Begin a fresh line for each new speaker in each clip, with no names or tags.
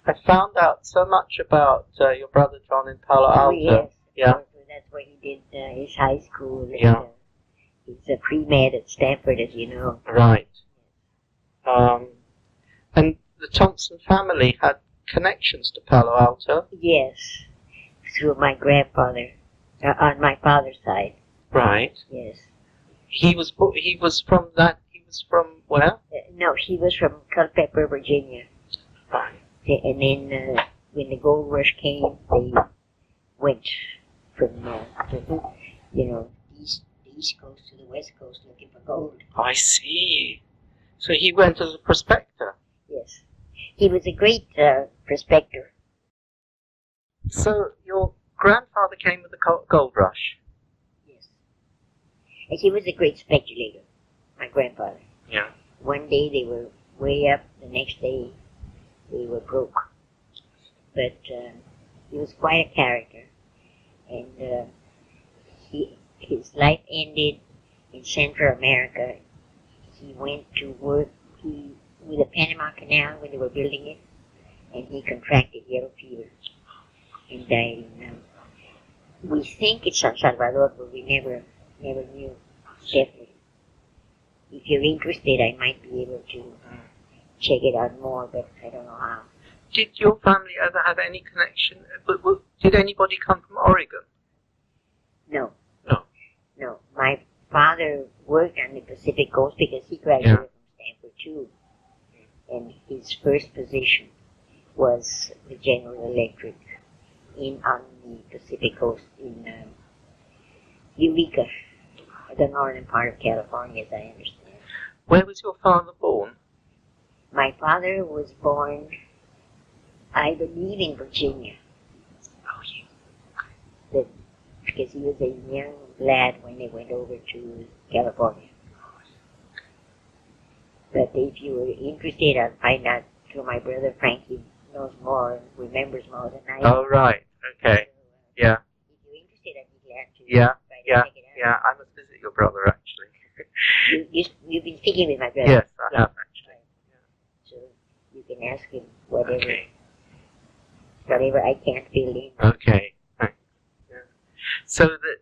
I found out so much about your brother John in Palo
Oh,
Alto.
yes.
Yeah.
So that's where he did his high school. And,
Yeah.
he's a pre-med at Stanford, as you know.
Right. And the Thompson family had connections to Palo Alto.
Yes, through my grandfather, on my father's side.
Right.
Yes.
He was from that. He was from where?
No, he was from Culpeper, Virginia.
Right.
And then when the gold rush came, they went from the East Coast to the West Coast looking for gold.
I see. So he went as a prospector.
Yes. He was a great prospector.
So your grandfather came with the gold rush.
Yes. And he was a great speculator, my grandfather.
Yeah.
One day they were way up, the next day they were broke. But he was quite a character. And his life ended in Central America. He went to work with the Panama Canal when they were building it, and he contracted yellow fever and died in, we think it's San Salvador, but we never knew definitely. If you're interested, I might be able to check it out more, but I don't know how.
Did your family ever have any connection? Did anybody come from Oregon?
No.
No.
No. My father worked on the Pacific Coast because he graduated from Stanford too. And his first position was the General Electric on the Pacific Coast in Eureka, the northern part of California, as I understand.
Where was your father born?
My father was born, I believe, in Virginia.
Oh, yeah.
Because he was a young lad when they went over to California. But if you were interested, I'll find out through my brother Frank. He knows more, remembers more than I do.
Oh, right. Okay. Yeah.
If you're interested, I'd be glad to
Yeah.
try to
Yeah.
check it out.
Yeah. I must visit your brother, actually.
You've been speaking with my brother?
Yes, I have, actually.
So you can ask him whatever
Okay.
I can't fill in.
Okay. Thanks. Yeah. So that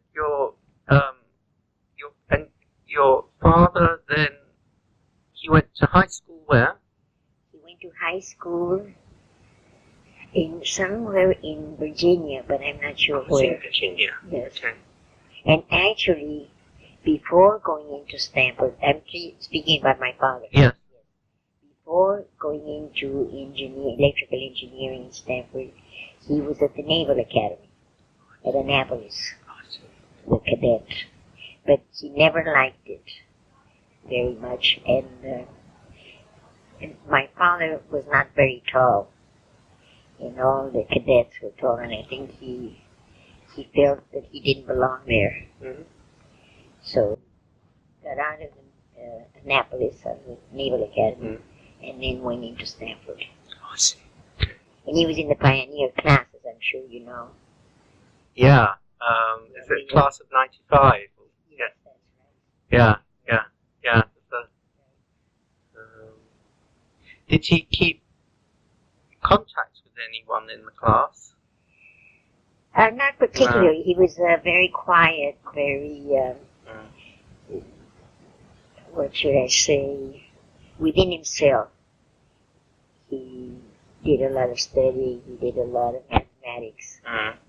your father then, he went to high school where?
He went to high school in somewhere in Virginia, but I'm not sure where.
In Virginia.
Yes.
Okay.
And actually, before going into Stanford, I'm speaking about my father.
Yes.
Before going into electrical engineering in Stanford, he was at the Naval Academy at Annapolis, the cadet. But he never liked it very much, and my father was not very tall, and all the cadets were tall, and I think he felt that he didn't belong there.
Mm-hmm.
So got out of Annapolis of the Naval Academy, and then went into Stanford.
I see.
And he was in the pioneer classes, I'm sure you know.
Yeah. Is it class of 95? Yeah.
That's right.
Yeah. Did he keep contact with anyone in the class?
Not particularly. He was very quiet, very, what should I say, within himself. He did a lot of study, he did a lot of mathematics,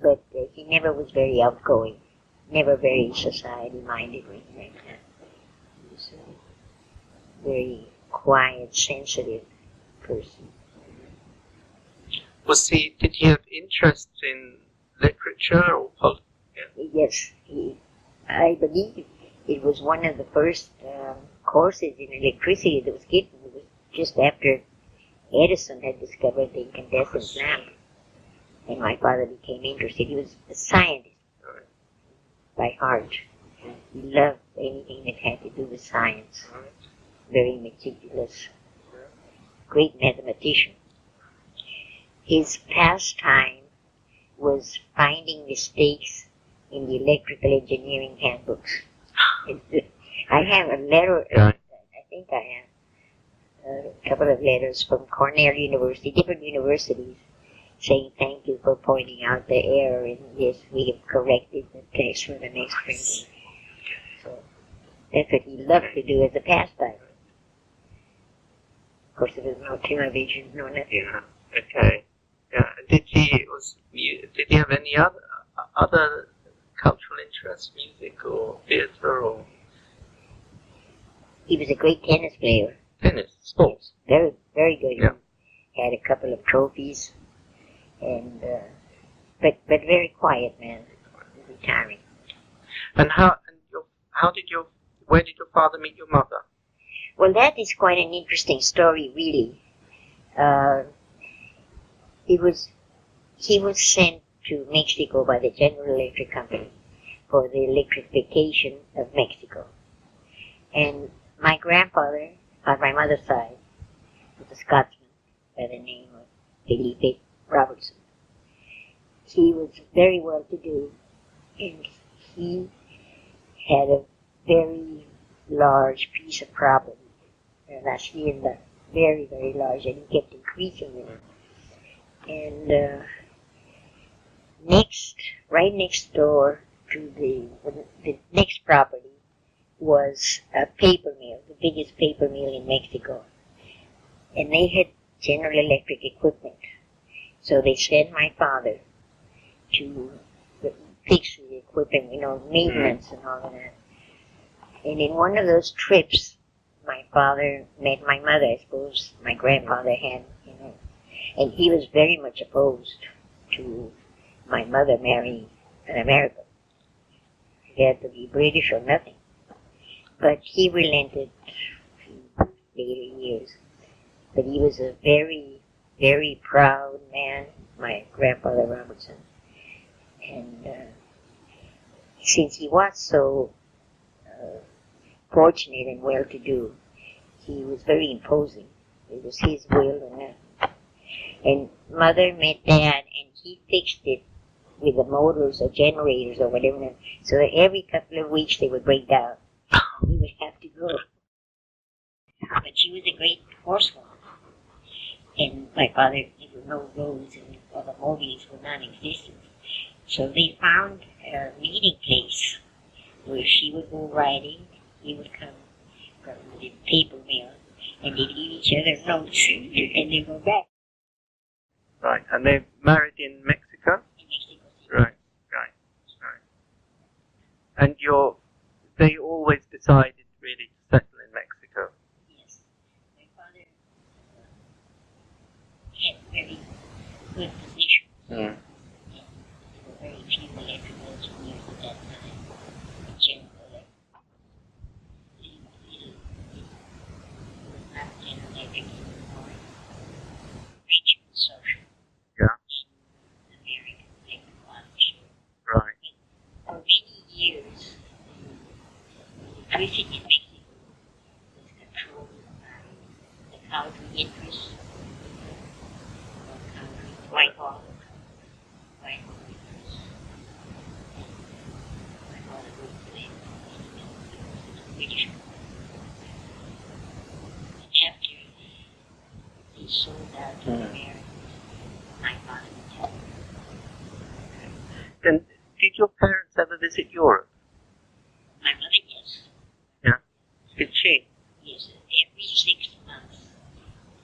but he never was very outgoing, never very society-minded or anything like that. He was a very quiet, sensitive person.
Did he have interest in literature or politics?
Yes, I believe it was one of the first courses in electricity that was given. It was just after Edison had discovered the incandescent lamp, and my father became interested. He was a scientist by heart. He loved anything that had to do with science. Very meticulous, great mathematician. His pastime was finding mistakes in the electrical engineering handbooks. I have a letter, I think I have a couple of letters from Cornell University, different universities, saying thank you for pointing out the error in this. We have corrected the text for the next printing. So that's what he loved to do as a pastime. Of course, there was no television, no nothing.
Yeah. Okay. Yeah. Did he have any other cultural interests, music or theatre or?
He was a great tennis player.
Tennis, sports.
Very, very good.
Yeah.
He had a couple of trophies, and but very quiet man, retiring.
And where did your father meet your mother?
Well, that is quite an interesting story, really. He was sent to Mexico by the General Electric Company for the electrification of Mexico. And my grandfather, on my mother's side, was a Scotsman by the name of Felipe Robertson. He was very well to do, and he had a very large piece of property, and actually in the very, very large, and he kept increasing it. And right next door to the next property was a paper mill, the biggest paper mill in Mexico. And they had General Electric equipment. So they sent my father to fix the equipment, maintenance and all of that. And in one of those trips, my father met my mother, I suppose my grandfather had, and he was very much opposed to my mother marrying an American. He had to be British or nothing. But he relented in later years. But he was a very, very proud man, my grandfather Robertson. And since he was so fortunate and well-to-do, he was very imposing. It was his will and that. And mother met dad, and he fixed it with the motors or generators or whatever. So that every couple of weeks they would break down. He would have to go. But she was a great horsewoman. And my father, there were no roads and automobiles were non-existent. So they found a meeting place where she would go riding, he would come from the paper mill, and they'd leave each other notes, and they'd go back.
Right, and they married in Mexico?
In Mexico.
Right. And they always decided really to settle in Mexico?
Yes. My father had a very good position.
Mm.
There were very few electrical engineers at that time. In General Electric. It was not General Electric anymore. Rich and social.
Yeah.
In American technology.
Right.
For many years, electricity in Mexico was controlled by the country interests, or country Whitehall interests. My father worked for them, British. And after they sold out to America, my father retired.
Then, did your parents ever visit Europe?
My mother, yes.
Yeah. Did she?
Yes, every 6 months.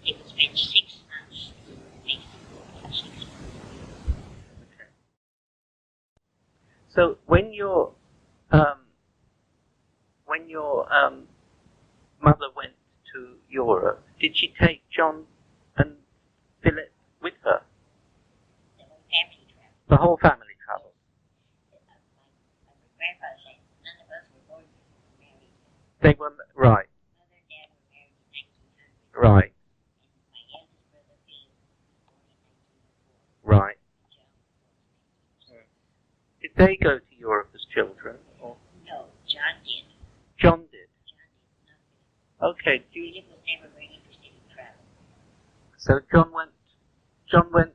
They would spend 6 months in Mexico. 6 months.
Okay. So when your mother went to Europe, did she take John and Philip with her?
The whole family traveled.
The whole family traveled.
My grandfather said none of us were born married.
They were right.
Mother and dad were married in 1900.
Right.
And my eldest brother Philip was born in 1904.
Right.
And John was born in 1904.
Did they go to Europe as children? Or?
No, John did.
John did.
John did, not Philip.
Okay.
Philip was never very interested in travel.
So John went
To England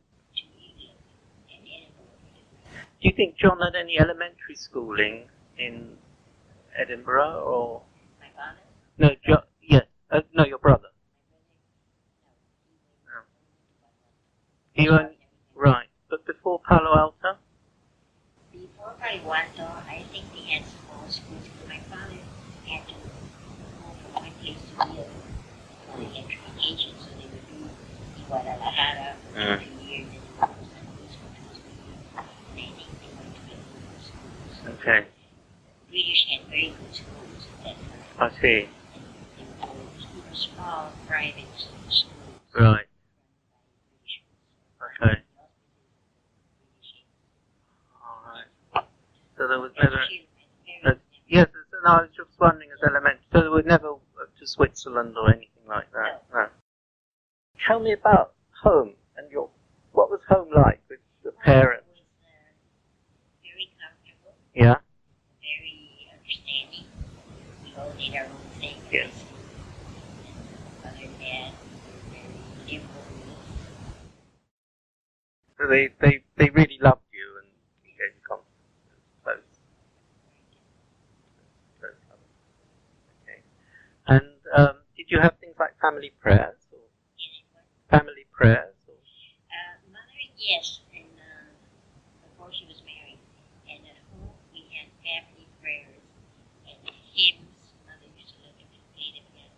and Edinburgh.
Do you think John had any elementary schooling in Edinburgh or?
My father?
No, no, your brother.
My brother
You only, right. But before Palo Alto?
Before Palo Alto, I think they had small schools. My father had to move from one place to the other for electrification, so they would do in Guadalajara for 2 years, and they would go to San Luis for 2 or 3 years. And I think they went to the local schools.
Okay.
The British had very good schools at that time.
I see.
And they were small private schools.
Right. Okay. Alright. So there was never... yes, no, I was just wondering as elementary. So they were never to Switzerland or anything like that? No. Tell me about home and what was home like with the parents?
It was very comfortable.
Yeah?
Very understanding. We all did our own thing.
Yes.
And mother and dad were very liberal.
So they really loved you and gave you confidence. Close love. Okay. And did you have things like family prayers? Or family prayers? Or?
Mother, yes. And before she was married. And at home we had family prayers and hymns. Mother used to look at and play the piano.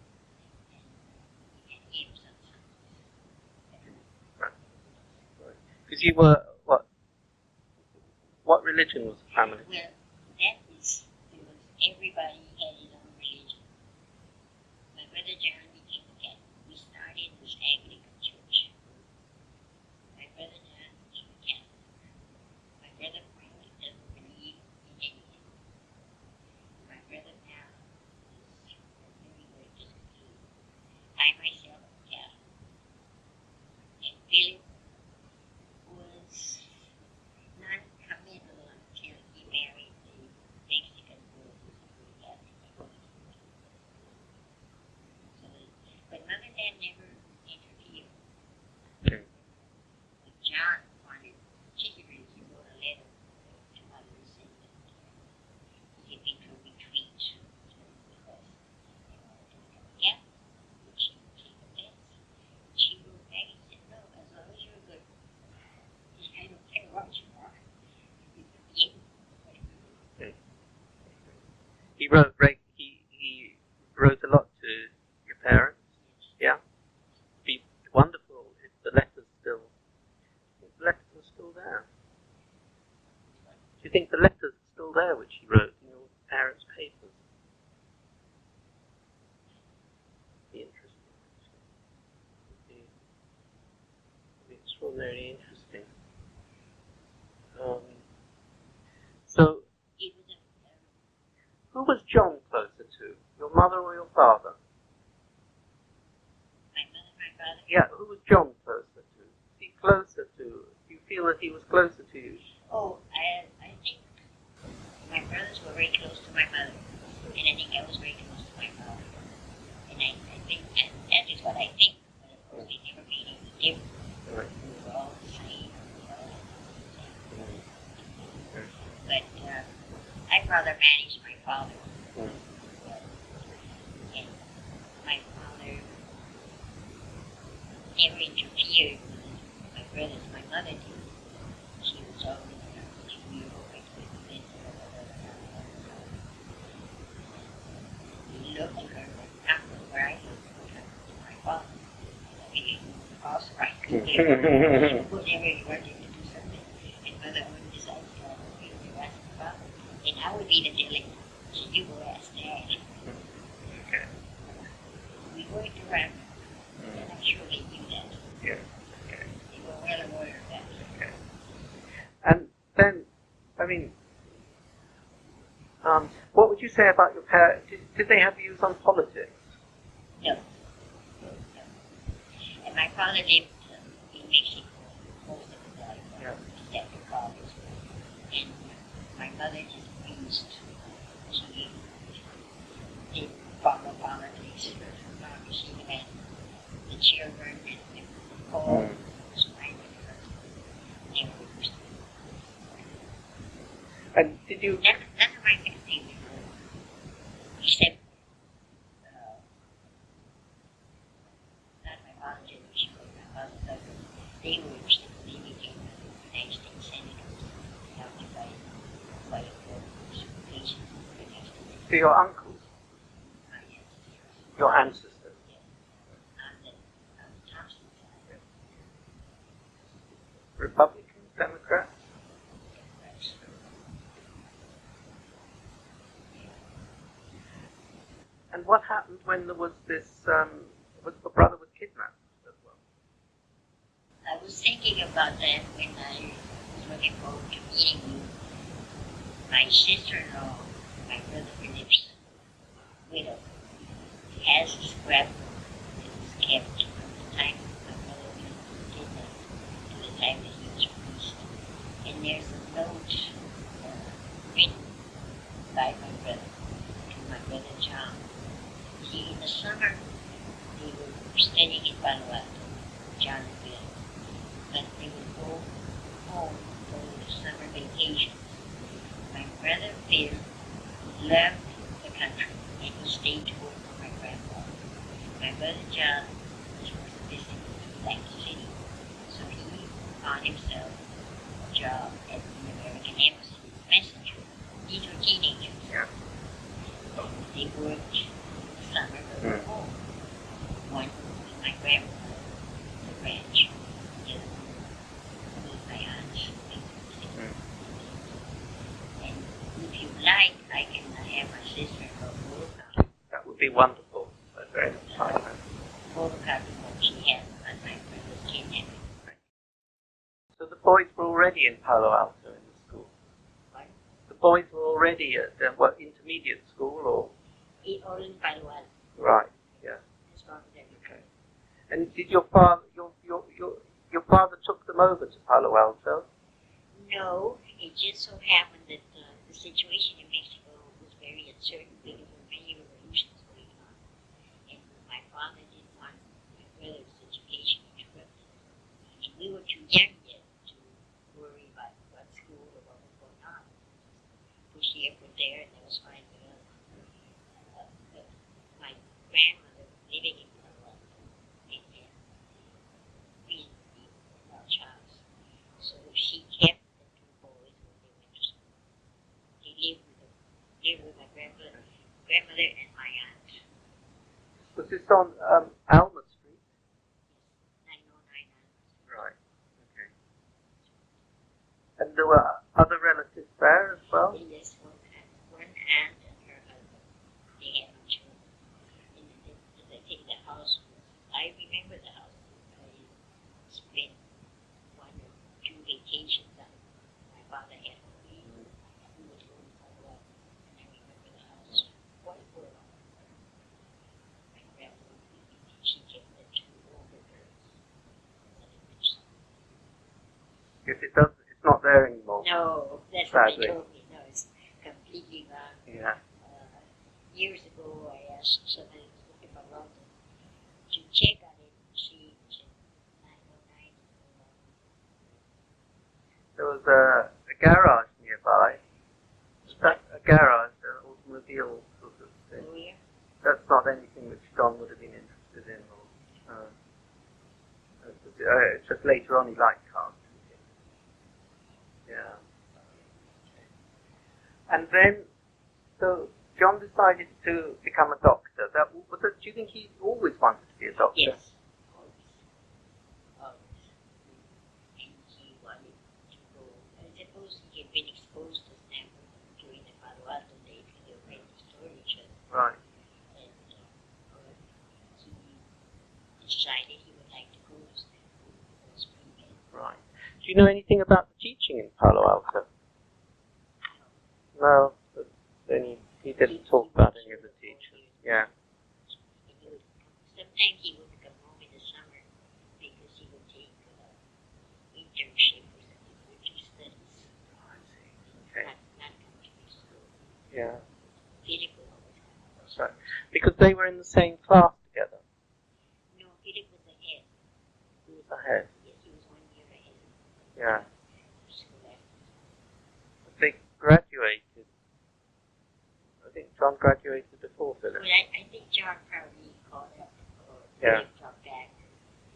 And we had hymns on Sundays.
Right. Because you were, what religion was the family?
Well, that is, everybody had his own religion. My brother John became a Catholic. We started with Anglican Church. My brother John became a Catholic. My brother Frank doesn't believe in anything. My brother Al is very, very discontented. I myself am Catholic. And Philip was non-committal until he married the Mexican girl who was a Catholic. So, but Mom and Dad never interfered. When John wanted chicken wings, he wrote a letter to Mother and said that he'd been to a retreat because they wanted to become a Catholic, which she would take offense. She wrote back and said, no, as long as you're good. I don't care what you are.
He wrote a lot to your parents. Yeah. It'd be wonderful if the letters are still there. Do you think the letters are still there which he wrote in your parents' papers? Be interesting. Would be extraordinarily interesting. So, who was John closer to? Your mother or your father?
My mother, my father.
Yeah, who was John closer to? Was he closer to? Do you feel that he was closer to you?
Oh, I think my brothers were very close to my mother, and I think I was very close to my father. And I think, and that is what I think, but of course they never made any difference.
Right.
We were all the same. But I'd rather manage my father. And my father never interfered with my brothers. My mother did. She was always we were always with this. We looked at her, but not where I looked at my father. I mean, also right. Whenever you wanted to do something, and mother would decide to go, okay, you ask my father. And I would be the delegate. So you go ask Dad.
Okay.
We worked around, and I'm sure they knew that.
Yeah. Okay.
They were well aware of that.
Okay. And then, I mean, what would you say about your parents? Did they have views on politics?
No. No. And my father lived in Mexico most of his life.
Yeah.
Except for college. And my mother just used. She did follow politics. She had the children and Paul was fine with her. They were used to it.
And did you?
None of my family were, except not my father's generation, but my father's husband. They were interested.
to your uncles, your ancestors.
Thompson Tapes.
Republicans, Democrats? And what happened when there was this, was the brother was kidnapped as well?
I was thinking about that when I was looking forward to meeting you. My sister-in-law, my brother Philip's widow, has a scrapbook that was kept from the time my brother was kidnapped to the time that he was released. And there's a note written by my brother to my brother John. See, in the summer, they were studying in Palo Alto, John and Bill, but they would go home for the summer vacations. My brother Bill loved the country, and he stayed to work for my grandfather. My brother John was a visitor. He liked the city, so he found himself a job at the American Embassy, messenger. These were teenagers.
Yeah.
They worked in the summer, but were home. One with my grandmother, the ranch, the other one with my aunts. And if you like, I can have my sister-in-law photocopy.
That would be wonderful. That's very exciting.
Photocopy what she had on my brother's kidnapping.
So the boys were already in Palo Alto in the school?
What?
The boys were already at intermediate school or?
All in Palo Alto.
Right, yeah.
That's what I'm
Okay. And did your father took them over to Palo Alto?
No, it just so happened that the situation in Mexico was very uncertain because there were many revolutions going on. And my father didn't want my brother's education interrupted. And we were too young yet to worry about school or what was going on. Push the airport there, and that was fine with us. But my grandmother living in Palo Alto and being in a large house. So she kept the two boys when they went to school. They lived with my grandmother and my aunt.
Was this on Alma Street?
909
Right, okay. And there were other relatives there as well?
Yes, one aunt and her husband. They had no children. And I think the house was, I remember the house. I spent 1 or 2 vacations on it. My father had a leave. We would go to Palo Alto. And I remember the house quite well. My grandmother, she kept the 2 older girls.
Yes, it's not there anymore.
No, that's
Sadly.
what they told me. No, it's completely gone.
Yeah.
Years ago, I asked somebody who was looking for London to check on it and see. She said 909.
There was a garage nearby. A garage, an automobile sort of thing.
Oh, yeah?
That's not anything that John would have been interested in. Or, it's just later on he liked cars. Yeah. And then, so John decided to become a doctor. Do you think he always wanted to be a doctor?
Yes. Always. And he wanted to go. I suppose he had been exposed to Stanford during the Palo Alto days when they were right next door to each other.
Right.
And he decided he would like to go to Stanford. It was pre-med.
Right. Do you know anything about the teaching in Palo Alto? No. But then he didn't talk about any of the teachers. Yeah.
Sometimes he would come home in the summer because he would take internship or something for two studies.
I see. Okay.
Not come to school.
Yeah.
Philip would always come.
That's right. Because they were in the same class together.
No, Philip was ahead.
He was ahead.
Yes, he was 1 year ahead.
Yeah.
School after.
They graduated. I think John graduated before Philip.
Well, I think John probably called up or
Yeah.
Philip dropped back and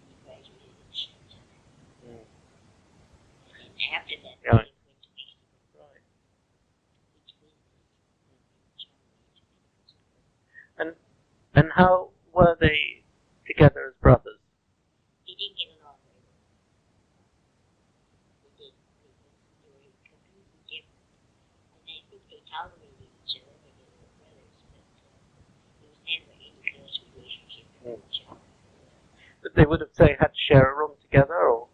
he graduated at the same time.
Mm.
And after that,
Yeah.
Philip went to Mexico.
Right.
Which way John went to Mexico.
They would have, say, had to share a room together, or?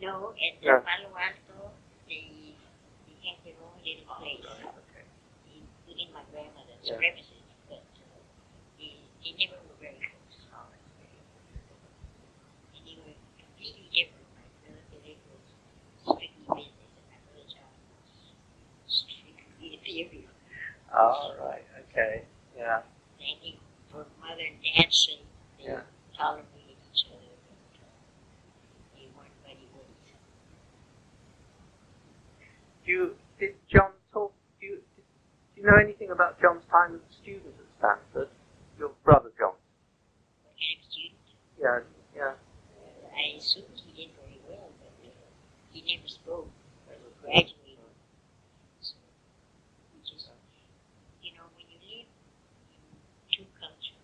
No, at the
Yeah.
Palo Alto, they had their own little place within my grandmother's premises, but they never were very close. And they were completely different. My brother Billy was strictly business, and my brother John was strictly theory.
Oh, right, okay, yeah.
I think for mother and dad's sake, they tolerated each other, but they weren't buddy-buddies.
Did John talk, do you know anything about John's time as a student at Stanford? Your brother John?
What kind of student?
Yeah.
I assume he did very well, but he never spoke or graduated. So, we just, when you live in two cultures,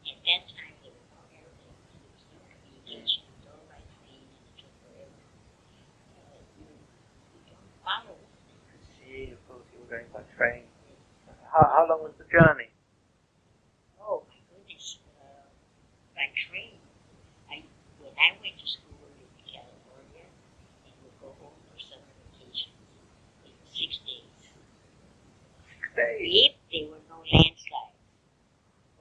at that time there were no airplanes, there was no communication, it was all by train, and it took forever. You don't follow things.
See, of course, you were going by train. How long was the journey?
Oh my goodness, by train. When I went to school in California and would go home for summer vacations, it was 6 days.
6 days?
If there were no landslides,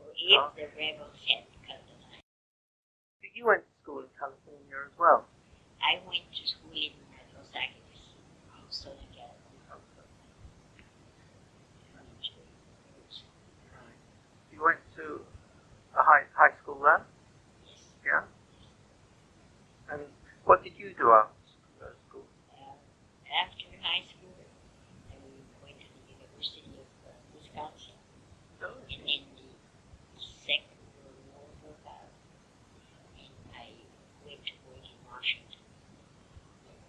or if the rebels hadn't cut the line.
So you went to school in California as well?
I went to school in Psychiatrist in Southern California.
Right. You went to a high school then?
Yes.
Yeah? And what did you do after school?
After high school, I went to the University of Wisconsin.
Oh.
And then the Second World War broke out, and I went to work in Washington,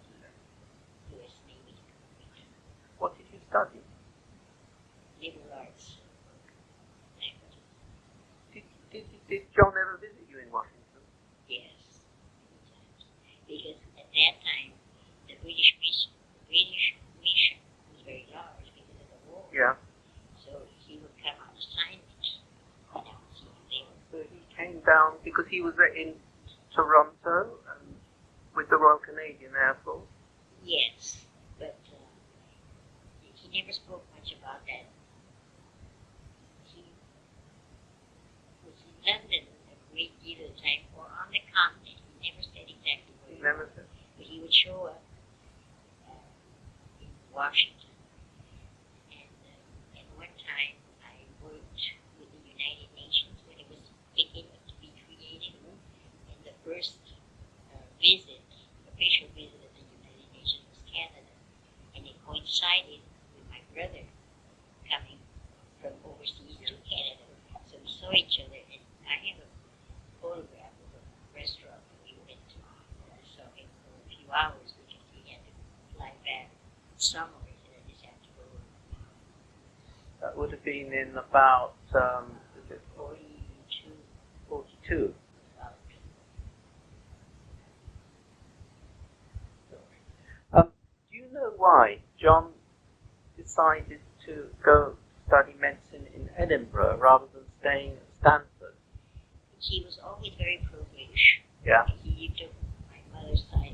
in the U.S. Navy.
What did you study?
Liberal arts.
Did John ever visit you in Washington?
Yes, many times. Because at that time, the British mission was very large because of the war.
Yeah.
So he would come on assignment, and I would see him there.
So he came down because he was in Toronto and with the Royal Canadian Air Force?
Yes, but he never spoke much about that. He was in London a great deal of the time, or on the continent. He never said exactly where he
Never
was.
said.
But he would show up in Washington. And one time I worked with the United Nations when it was beginning to be created. And the first official visit of the United Nations was Canada. And it coincided with my brother coming from overseas to Canada. So we saw each other, and I have a photograph of a restaurant that we went to. And I saw him for a few hours because he had to fly back somewhere, and I just had to go.
That would have been in about, is it
42.
42? Do you know why John decided to go study medicine in Edinburgh rather than staying at Stanford?
He was always very pro-British.
Yeah.
He took my mother's side